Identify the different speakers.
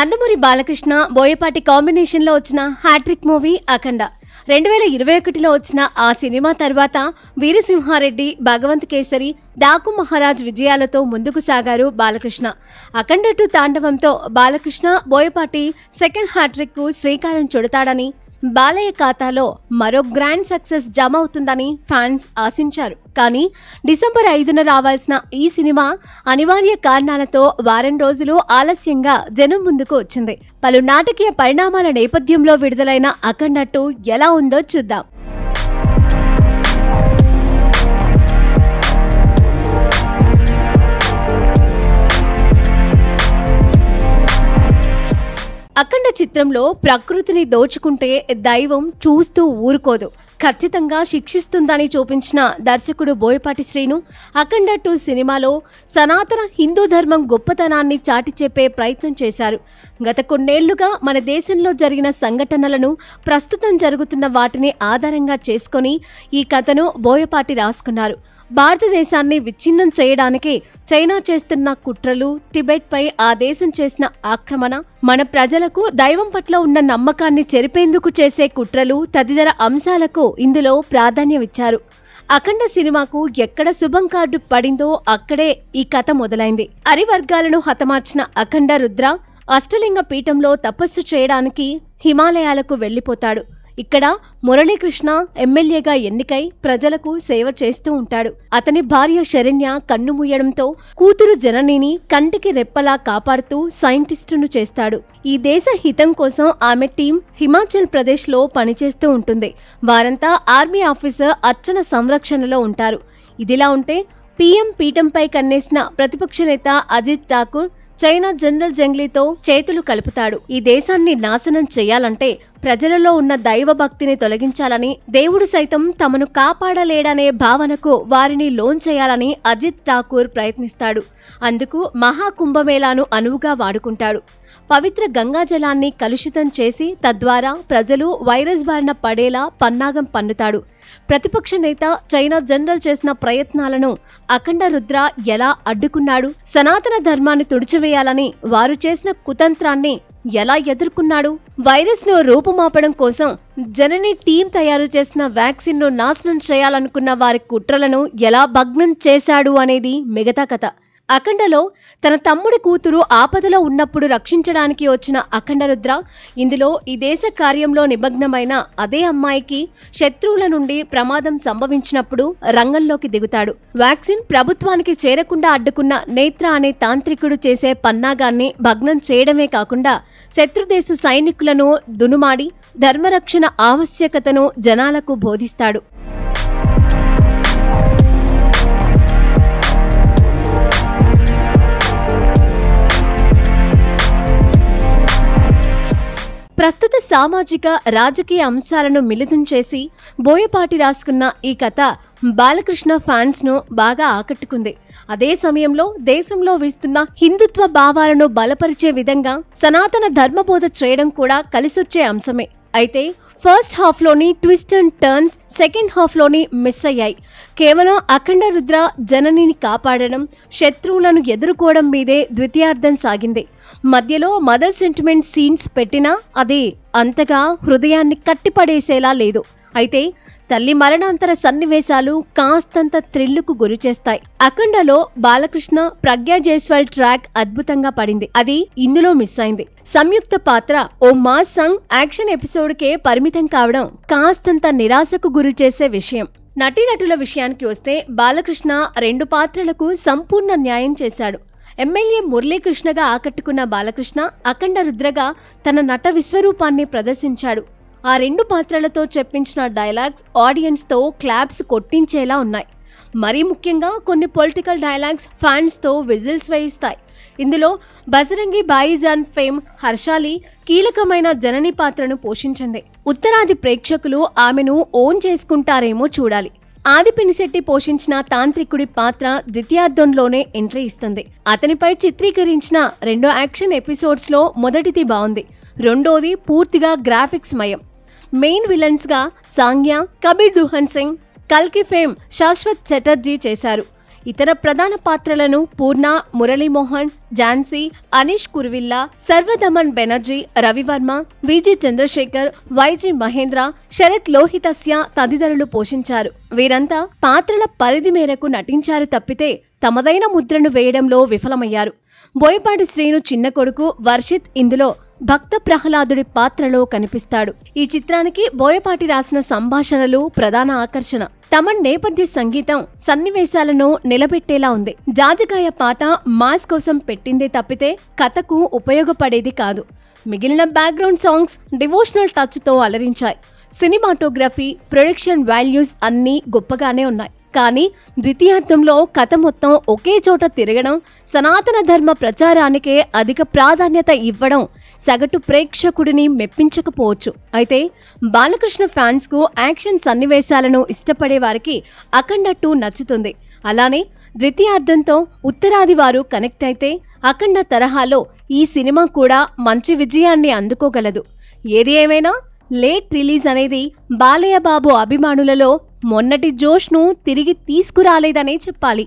Speaker 1: నందమూరి బాలకృష్ణ బోయపాటి కాంబినేషన్లో వచ్చిన hat trick movie అఖండ 2021లో వచ్చిన ఆ సినిమా తర్వాత వీరసింహారెడ్డి, భగవంత్ కేసరి, డాకు మహారాజ్ విజయాలతో ముందుకు సాగారు బాలకృష్ణ. అఖండ 2 తాండవంతో బాలకృష్ణ బోయపాటి సెకండ్ హ్యాట్రిక్ కు శ్రీకారం చుడతాడని, బాలయ్య ఖాతాలో మరో గ్రాండ్ సక్సెస్ జమ అవుతుందని ఫ్యాన్స్ ఆశించారు. కానీ డిసెంబర్ 5న రావాల్సిన ఈ సినిమా అనివార్య కారణాలతో వారం రోజులు ఆలస్యంగా జనం ముందుకు వచ్చింది. పలు నాటకీయ పరిణామాల నేపథ్యంలో విడుదలైన అఖండ 2 ఎలా ఉందో చూద్దాం. అఖండ చిత్రంలో ప్రకృతిని దోచుకుంటే దైవం చూస్తూ ఊరుకోదు, ఖచ్చితంగా శిక్షిస్తుందని చూపించిన దర్శకుడు బోయపాటి శ్రీను అఖండ 2 సినిమాలో సనాతన హిందూ ధర్మం గొప్పతనాన్ని చాటి చెప్పే ప్రయత్నం చేశారు. గత కొన్నేళ్లుగా మన దేశంలో జరిగిన సంఘటనలను, ప్రస్తుతం జరుగుతున్న వాటిని ఆధారంగా చేసుకొని ఈ కథను బోయపాటి రాసుకున్నారు. భారతదేశాన్ని విచ్ఛిన్నం చేయడానికి చైనా చేస్తున్న కుట్రలు, టిబెట్పై ఆ దేశం చేసిన ఆక్రమణ, మన ప్రజలకు దైవం పట్ల ఉన్న నమ్మకాన్ని చెరిపేందుకు చేసే కుట్రలు తదితర అంశాలకు ఇందులో ప్రాధాన్యమిచ్చారు. అఖండ సినిమాకు ఎక్కడ శుభం కార్డు పడిందో అక్కడే ఈ కథ మొదలైంది. అరివర్గాలను హతమార్చిన అఖండ రుద్ర అష్టలింగ పీఠంలో తపస్సు చేయడానికి హిమాలయాలకు వెళ్లిపోతాడు. ఇక్కడ మురళీకృష్ణ ఎమ్మెల్యేగా ఎన్నికై ప్రజలకు సేవ చేస్తూ ఉంటాడు. అతని భార్య శరణ్య కన్ను మూయడంతో కూతురు జననిని కంటికి రెప్పలా కాపాడుతూ సైంటిస్టును చేస్తాడు. ఈ దేశ హితం కోసం ఆమె టీం హిమాచల్ ప్రదేశ్ లో పనిచేస్తూ ఉంటుంది. వారంతా ఆర్మీ ఆఫీసర్ అర్చన సంరక్షణలో ఉంటారు. ఇదిలా ఉంటే పీఎం పీఠంపై కన్నేసిన ప్రతిపక్ష నేత అజిత్ ఠాకూర్ చైనా జనరల్ జంగ్లీతో చేతులు కలుపుతాడు. ఈ దేశాన్ని నాశనం చేయాలంటే ప్రజలలో ఉన్న దైవభక్తిని తొలగించాలని, దేవుడు సైతం తమను కాపాడలేడనే భావనకు వారిని లోన్ చేయాలని అజిత్ ఠాకూర్ ప్రయత్నిస్తాడు. అందుకు మహాకుంభమేళాను అనువుగా వాడుకుంటాడు. పవిత్ర గంగాజలాన్ని కలుషితం చేసి తద్వారా ప్రజలు వైరస్ బారిన పడేలా పన్నాగం పన్నుతాడు. ప్రతిపక్ష నేత చైనా జనరల్ చేసిన ప్రయత్నాలను అఖండ రుద్ర ఎలా అడ్డుకున్నాడు? సనాతన ధర్మాన్ని తుడిచివేయాలని వారు చేసిన కుతంత్రాన్ని ఎలా ఎదుర్కొన్నాడు? వైరస్ ను రూపుమాపడం కోసం జనని టీం తయారు చేసిన వ్యాక్సిన్ ను నాశనం చేయాలనుకున్న వారి కుట్రలను ఎలా భగ్నం చేశాడు అనేది మిగతా కథ. అఖండలో తన తమ్ముడి కూతురు ఆపదలో ఉన్నప్పుడు రక్షించడానికి వచ్చిన అఖండ రుద్ర ఇందులో ఈ దేశ కార్యంలో నిమగ్నమైన అదే అమ్మాయికి శత్రువుల నుండి ప్రమాదం సంభవించినప్పుడు రంగంలోకి దిగుతాడు. వ్యాక్సిన్ ప్రభుత్వానికి చేరకుండా అడ్డుకున్న నేత్ర అనే తాంత్రికుడు చేసే పన్నాగాన్ని భగ్నం చేయడమే కాకుండా శత్రుదేశ సైనికులను దునుమాడి ధర్మరక్షణ ఆవశ్యకతను జనాలకు బోధిస్తాడు. ప్రస్తుత సామాజిక రాజకీయ అంశాలను మిళితం చేసి బోయపాటి రాసుకున్న ఈ కథ బాలకృష్ణ ఫ్యాన్స్ ను బాగా ఆకట్టుకుంది. అదే సమయంలో దేశంలో వీస్తున్న హిందుత్వ భావాలను బలపరిచే విధంగా సనాతన ధర్మబోధ చేయడం కూడా కలిసొచ్చే అంశమే. అయితే ఫస్ట్ హాఫ్ లోని twist and turns second half లోని మిస్ అయ్యాయి. కేవలం అఖండ రుద్ర జననిని కాపాడడం, శత్రువులను ఎదుర్కోవడం మీదే ద్వితీయార్థం సాగింది. మధ్యలో మదర్ సెంటిమెంట్ సీన్స్ పెట్టినా అది అంతగా హృదయాన్ని కట్టిపడేసేలా లేదు. అయితే తల్లి మరణాంతర సన్నివేశాలు కాస్తంత థ్రిల్లుకు గురిచేస్తాయి. అఖండలో బాలకృష్ణ, ప్రజ్ఞా జైస్వాల్ ట్రాక్ అద్భుతంగా పడింది. అది ఇందులో మిస్ అయింది. సంయుక్త పాత్ర ఓ మాస్ సంగ్ యాక్షన్ ఎపిసోడ్కే పరిమితం కావడం కాస్తంత నిరాశకు గురి చేసే విషయం. నటీనటుల విషయానికి వస్తే బాలకృష్ణ 2 పాత్రలకు సంపూర్ణ న్యాయం చేశాడు. ఎమ్మెల్యే మురళీకృష్ణగా ఆకట్టుకున్న బాలకృష్ణ అఖండ రుద్రగా తన నట విశ్వరూపాన్ని ప్రదర్శించాడు. ఆ 2 పాత్రలతో చెప్పించిన డైలాగ్స్ ఆడియన్స్ తో క్లాప్స్ కొట్టించేలా ఉన్నాయి. మరీ ముఖ్యంగా కొన్ని పొలిటికల్ డైలాగ్స్ ఫ్యాన్స్ తో విజిల్స్ వేయిస్తాయి. ఇందులో బజరంగి భాయిజాన్ ఫేమ్ హర్షాలి కీలకమైన జనని పాత్రను పోషించింది. ఉత్తరాది ప్రేక్షకులు ఆమెను ఓన్ చేసుకుంటారేమో చూడాలి. ఆదిపినిశెట్టి పోషించిన తాంత్రికుడి పాత్ర ద్వితీయార్థంలోనే ఎంట్రీ ఇస్తుంది. అతనిపై చిత్రీకరించిన 2 యాక్షన్ ఎపిసోడ్స్ లో మొదటిది బాగుంది, రెండోది పూర్తిగా గ్రాఫిక్స్ మయం. మెయిన్ విలన్స్ గా సాంగ్య, కబీర్ దుహన్ సింగ్, కల్కి ఫేమ్ శాశ్వత్ చటర్జీ చేశారు. ఇతర ప్రధాన పాత్రలను పూర్ణ, మురళీమోహన్, ఝాన్సీ, అనీష్ కురువిల్లా, సర్వదమన్ బెనర్జీ, రవివర్మ, విజి చంద్రశేఖర్, వైజి మహేంద్ర, శరత్ లోహితస్య తదితరులు పోషించారు. వీరంతా పాత్రల పరిధి మేరకు నటించారు తప్పితే తమదైన ముద్రను వేయడంలో విఫలమయ్యారు. బోయపాటి శ్రీను చిన్న కొడుకు వర్షిత్ ఇందులో భక్త ప్రహ్లాదుడి పాత్రలో కనిపిస్తాడు. ఈ చిత్రానికి బోయపాటి రాసిన సంభాషణలు ప్రధాన ఆకర్షణ. తమన్ నేపథ్య సంగీతం సన్నివేశాలను నిలబెట్టేలా ఉంది. జాజికాయ పాట మాస్ కోసం పెట్టిందే తప్పితే కథకు ఉపయోగపడేది కాదు. మిగిలిన బ్యాక్గ్రౌండ్ సాంగ్స్ డివోషనల్ టచ్తో అలరించాయి. సినిమాటోగ్రఫీ, ప్రొడక్షన్ వాల్యూస్ అన్నీ గొప్పగానే ఉన్నాయి. కానీ ద్వితీయార్థంలో కథ మొత్తం ఒకే చోట తిరగడం, సనాతన ధర్మ ప్రచారానికే అధిక ప్రాధాన్యత ఇవ్వడం సగటు ప్రేక్షకుడిని మెప్పించకపోవచ్చు. అయితే బాలకృష్ణ ఫ్యాన్స్కు యాక్షన్ సన్నివేశాలను ఇష్టపడే వారికి అఖండ 2 నచ్చుతుంది. అలానే ద్వితీయార్థంతో ఉత్తరాది వారు కనెక్ట్ అయితే అఖండ తరహాలో ఈ సినిమా కూడా మంచి విజయాన్ని అందుకోగలదు. ఏది ఏమైనా లేట్ రిలీజ్ అనేది బాలయ్య బాబు అభిమానులలో మొన్నటి జోష్ను తిరిగి తీసుకురాలేదనే చెప్పాలి.